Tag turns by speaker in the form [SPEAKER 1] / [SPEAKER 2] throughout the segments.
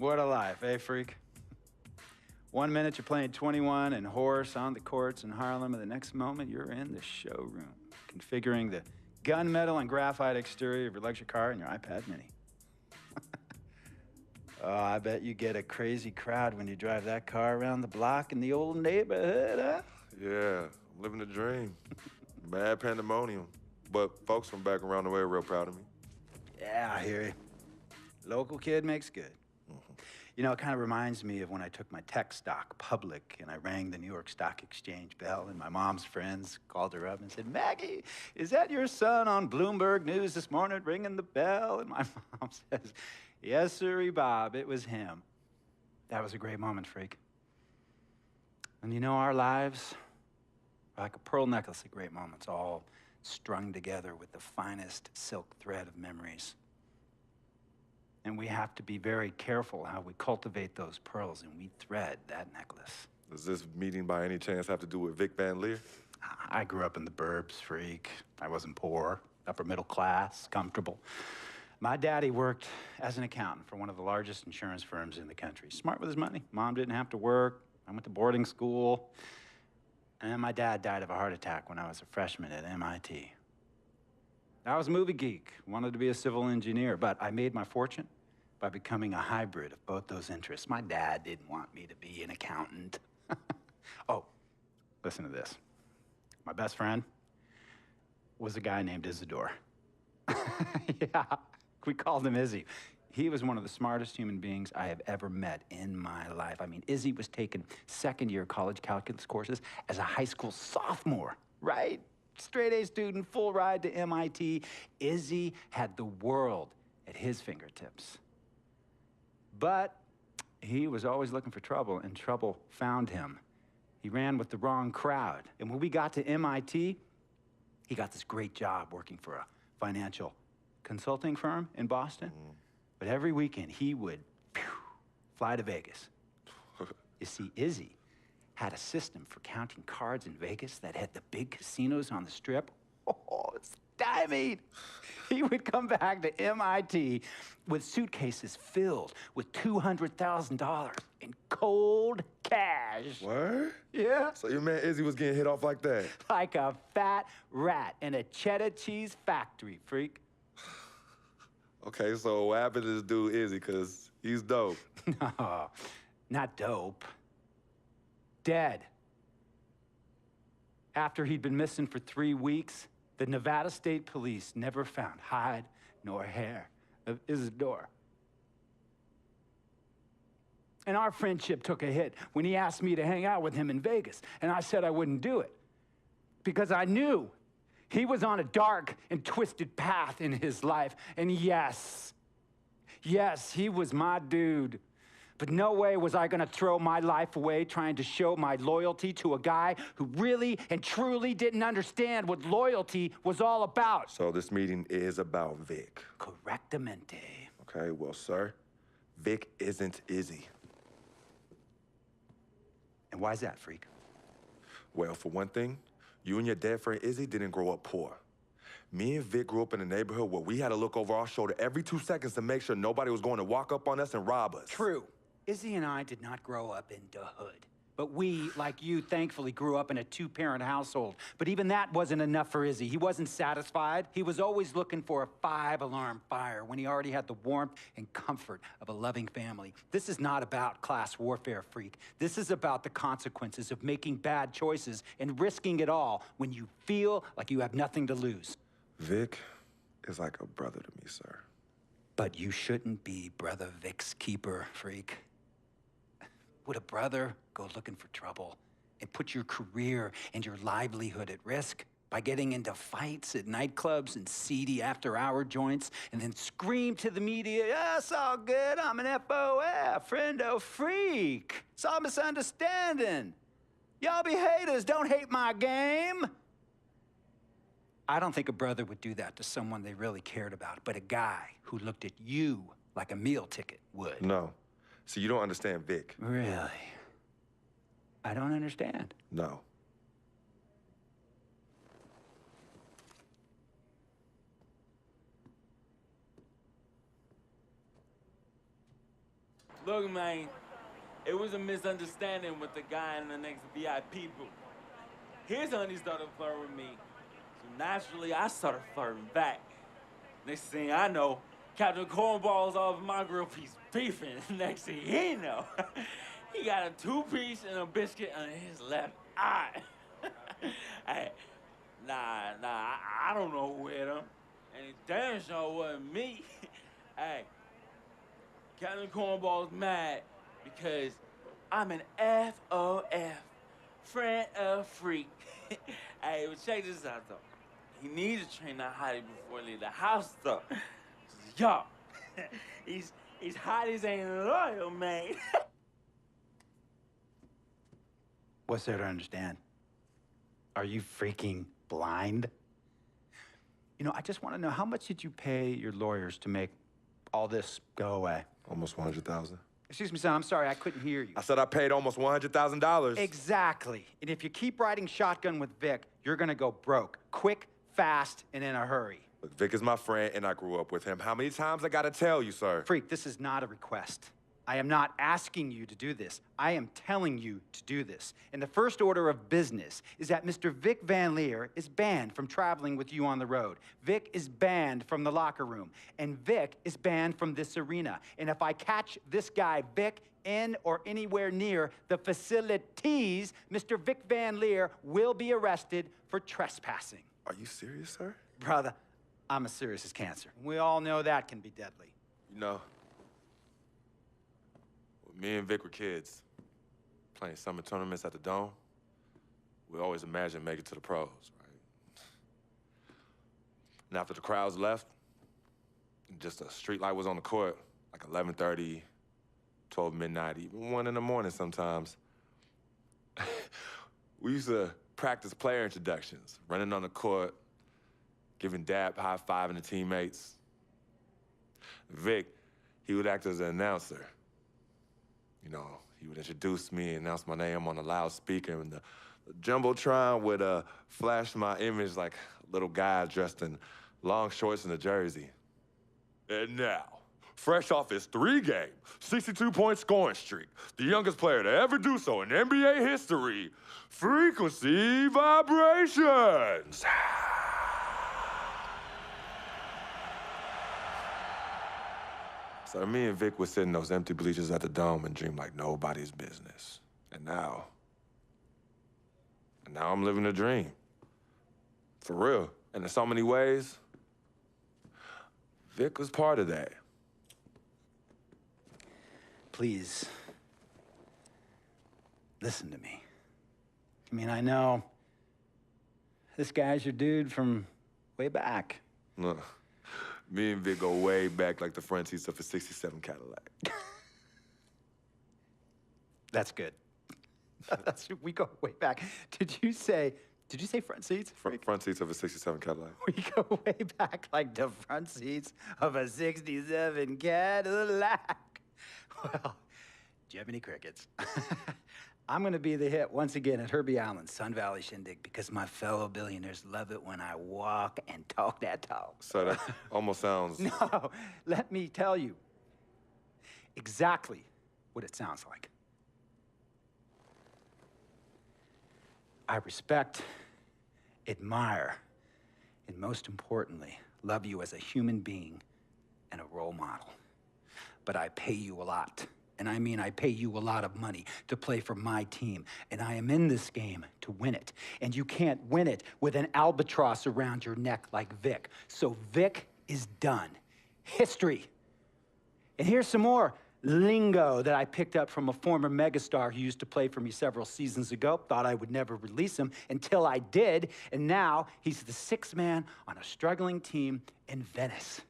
[SPEAKER 1] What a life, eh, freak? 1 minute you're playing 21 and horse on the courts in Harlem, and the next moment you're in the showroom, configuring the gunmetal and graphite exterior of your luxury car and your iPad mini. Oh, I bet you get a crazy crowd when you drive that car around the block in the old neighborhood, huh?
[SPEAKER 2] Yeah, I'm living the dream. Mad pandemonium. But folks from back around the way are real proud of me.
[SPEAKER 1] Yeah, I hear you. Local kid makes good. You know, it kind of reminds me of when I took my tech stock public and I rang the New York Stock Exchange bell, and my mom's friends called her up and said, "Maggie, is that your son on Bloomberg News this morning ringing the bell?" And my mom says, "Yes, sirree, Bob, it was him." That was a great moment, freak. And you know, our lives are like a pearl necklace of great moments, all strung together with the finest silk thread of memories. And we have to be very careful how we cultivate those pearls and we thread that necklace.
[SPEAKER 2] Does this meeting by any chance have to do with Vic Van Leer?
[SPEAKER 1] I grew up in the burbs, freak. I wasn't poor, upper middle class, comfortable. My daddy worked as an accountant for one of the largest insurance firms in the country. Smart with his money. Mom didn't have to work. I went to boarding school. And my dad died of a heart attack when I was a freshman at MIT. I was a movie geek, wanted to be a civil engineer, but I made my fortune by becoming a hybrid of both those interests. My dad didn't want me to be an accountant. Oh, listen to this. My best friend was a guy named Isidore. Yeah, we called him Izzy. He was one of the smartest human beings I have ever met in my life. I mean, Izzy was taking second-year college calculus courses as a high school sophomore, right? Straight-A student, full ride to MIT. Izzy had the world at his fingertips. But he was always looking for trouble, and trouble found him. He ran with the wrong crowd. And when we got to MIT, he got this great job working for a financial consulting firm in Boston. But every weekend, he would fly to Vegas. You see, Izzy had a system for counting cards in Vegas that had the big casinos on the Strip. Oh, stymied. He would come back to MIT with suitcases filled with $200,000 in cold cash.
[SPEAKER 2] What?
[SPEAKER 1] Yeah.
[SPEAKER 2] So your man Izzy was getting hit off like that?
[SPEAKER 1] Like a fat rat in a cheddar cheese factory, freak.
[SPEAKER 2] Okay, so what happened to this dude Izzy, because he's dope?
[SPEAKER 1] No, not dope. Dead. After he'd been missing for 3 weeks, the Nevada State Police never found hide nor hair of Isidore. And our friendship took a hit when he asked me to hang out with him in Vegas, and I said I wouldn't do it because I knew he was on a dark and twisted path in his life. And yes, he was my dude. But no way was I gonna throw my life away trying to show my loyalty to a guy who really and truly didn't understand what loyalty was all about.
[SPEAKER 2] So this meeting is about Vic.
[SPEAKER 1] Correctamente.
[SPEAKER 2] Okay, well, sir, Vic isn't Izzy.
[SPEAKER 1] And why's that, freak?
[SPEAKER 2] Well, for one thing, you and your dead friend Izzy didn't grow up poor. Me and Vic grew up in a neighborhood where we had to look over our shoulder every 2 seconds to make sure nobody was going to walk up on us and rob us.
[SPEAKER 1] True. Izzy and I did not grow up in the hood. But we, like you, thankfully grew up in a 2-parent household. But even that wasn't enough for Izzy. He wasn't satisfied. He was always looking for a 5-alarm fire when he already had the warmth and comfort of a loving family. This is not about class warfare, freak. This is about the consequences of making bad choices and risking it all when you feel like you have nothing to lose.
[SPEAKER 2] Vic is like a brother to me, sir.
[SPEAKER 1] But you shouldn't be Brother Vic's keeper, freak. Would a brother go looking for trouble and put your career and your livelihood at risk by getting into fights at nightclubs and seedy after-hour joints and then scream to the media, "Yeah, it's all good, I'm an FOF, friendo freak. It's all misunderstanding. Y'all be haters, don't hate my game." I don't think a brother would do that to someone they really cared about, but a guy who looked at you like a meal ticket would.
[SPEAKER 2] No. So you don't understand Vic.
[SPEAKER 1] Really? I don't understand.
[SPEAKER 2] No.
[SPEAKER 3] Look, man, it was a misunderstanding with the guy in the next VIP booth. His honey started flirting with me, so naturally I started flirting back. Next thing I know, Captain Cornball's off my grill piece beefing. Next thing he know, he got a 2-piece and a biscuit on his left eye. Hey, I don't know who hit him. And it damn sure wasn't me. Hey, Captain Cornball's mad because I'm an FOF, friend of freak. Hey, but check this out, though. He needs to train that hottie before he leave the house, though. Yo, he's hotties ain't loyal, man.
[SPEAKER 1] What's there to understand? Are you freaking blind? You know, I just want to know, how much did you pay your lawyers to make all this go away?
[SPEAKER 2] Almost 100,000.
[SPEAKER 1] Excuse me, son, I'm sorry, I couldn't hear you.
[SPEAKER 2] I said I paid almost $100,000.
[SPEAKER 1] Exactly. And if you keep riding shotgun with Vic, you're gonna go broke. Quick, fast, and in a hurry.
[SPEAKER 2] Look, Vic is my friend, and I grew up with him. How many times I gotta tell you, sir?
[SPEAKER 1] Freak, this is not a request. I am not asking you to do this. I am telling you to do this. And the first order of business is that Mr. Vic Van Leer is banned from traveling with you on the road. Vic is banned from the locker room. And Vic is banned from this arena. And if I catch this guy, Vic, in or anywhere near the facilities, Mr. Vic Van Leer will be arrested for trespassing.
[SPEAKER 2] Are you serious, sir?
[SPEAKER 1] Brother, I'm as serious as cancer. We all know that can be deadly.
[SPEAKER 2] You know, when me and Vic were kids, playing summer tournaments at the Dome, we always imagined making it to the pros, right? And after the crowds left, just a street light was on the court, like 11:30, 12 midnight, even 1 in the morning sometimes. We used to practice player introductions, running on the court, giving dab, high-fiving the teammates. Vic, he would act as an announcer. You know, he would introduce me and announce my name on the loudspeaker, and the Jumbotron would flash my image like a little guy dressed in long shorts and a jersey. And now, fresh off his 3-game, 62-point scoring streak, the youngest player to ever do so in NBA history, Frequency Vibrations. So me and Vic would sit in those empty bleachers at the Dome and dream like nobody's business. And now I'm living a dream. For real. And in so many ways, Vic was part of that.
[SPEAKER 1] Please, listen to me. I mean, I know this guy's your dude from way back.
[SPEAKER 2] Look, me and Vic go way back like the front seats of a 67 Cadillac.
[SPEAKER 1] That's good. We go way back. Did you say front seats?
[SPEAKER 2] Front seats of a 67 Cadillac.
[SPEAKER 1] We go way back like the front seats of a 67 Cadillac. Well, do you have any crickets? I'm gonna be the hit once again at Herbie Allen's Sun Valley Shindig because my fellow billionaires love it when I walk and talk that talk.
[SPEAKER 2] So that almost sounds...
[SPEAKER 1] No, let me tell you exactly what it sounds like. I respect, admire, and most importantly, love you as a human being and a role model. But I pay you a lot. And I mean, I pay you a lot of money to play for my team. And I am in this game to win it. And you can't win it with an albatross around your neck like Vic. So Vic is done. History. And here's some more lingo that I picked up from a former megastar who used to play for me several seasons ago. Thought I would never release him until I did. And now he's the 6th man on a struggling team in Venice.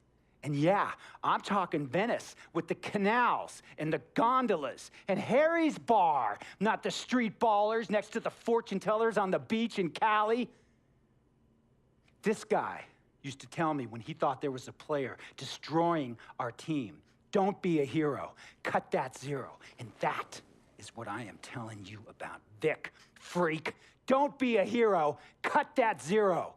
[SPEAKER 1] And yeah, I'm talking Venice with the canals and the gondolas and Harry's Bar, not the street ballers next to the fortune tellers on the beach in Cali. This guy used to tell me when he thought there was a player destroying our team, don't be a hero, cut that zero. And that is what I am telling you about Vic, freak. Don't be a hero, cut that zero.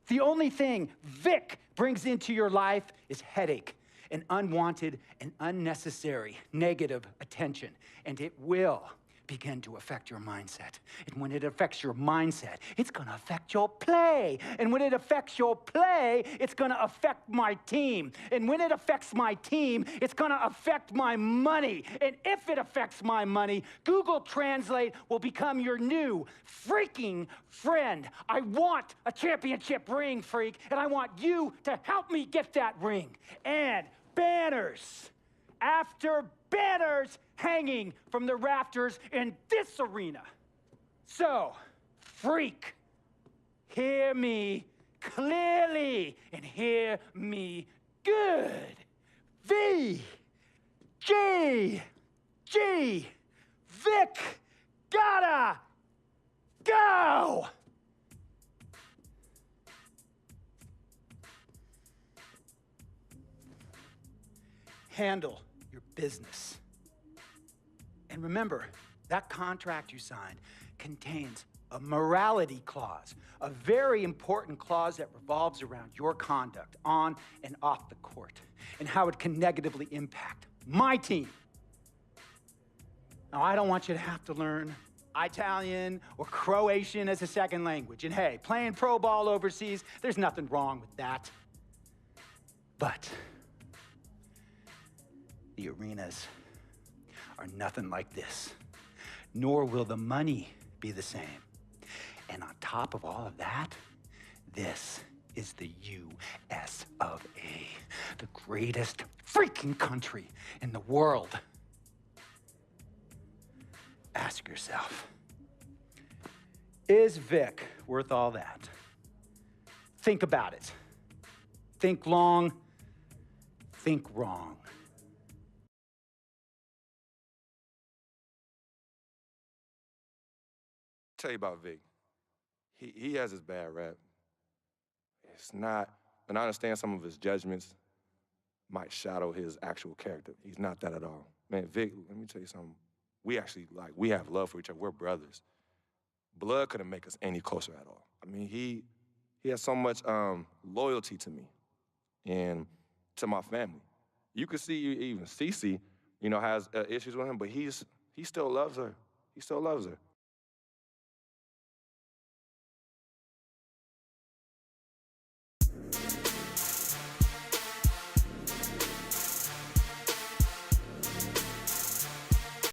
[SPEAKER 1] The only thing Vic brings into your life is headache and unwanted and unnecessary negative attention, and it will begin to affect your mindset. And when it affects your mindset, it's gonna affect your play. And when it affects your play, it's gonna affect my team. And when it affects my team, it's gonna affect my money. And if it affects my money, Google Translate will become your new freaking friend. I want a championship ring, freak, and I want you to help me get that ring. And banners after banners hanging from the rafters in this arena. So, freak, hear me clearly and hear me good. V, G, Vic, gotta go! Handle your business. And remember, that contract you signed contains a morality clause, a very important clause that revolves around your conduct on and off the court, and how it can negatively impact my team. Now, I don't want you to have to learn Italian or Croatian as a second language. And hey, playing pro ball overseas, there's nothing wrong with that. But the arenas are nothing like this, nor will the money be the same. And on top of all of that, this is the US of A, the greatest freaking country in the world. Ask yourself, is Vic worth all that? Think about it. Think long, think wrong.
[SPEAKER 2] Tell you about Vic. He has his bad rap. It's not, and I understand some of his judgments might shadow his actual character. He's not that at all. Man, Vic, let me tell you something. We actually, we have love for each other. We're brothers. Blood couldn't make us any closer at all. I mean, he has so much loyalty to me and to my family. You could see even Cece, has issues with him, but he still loves her. He still loves her.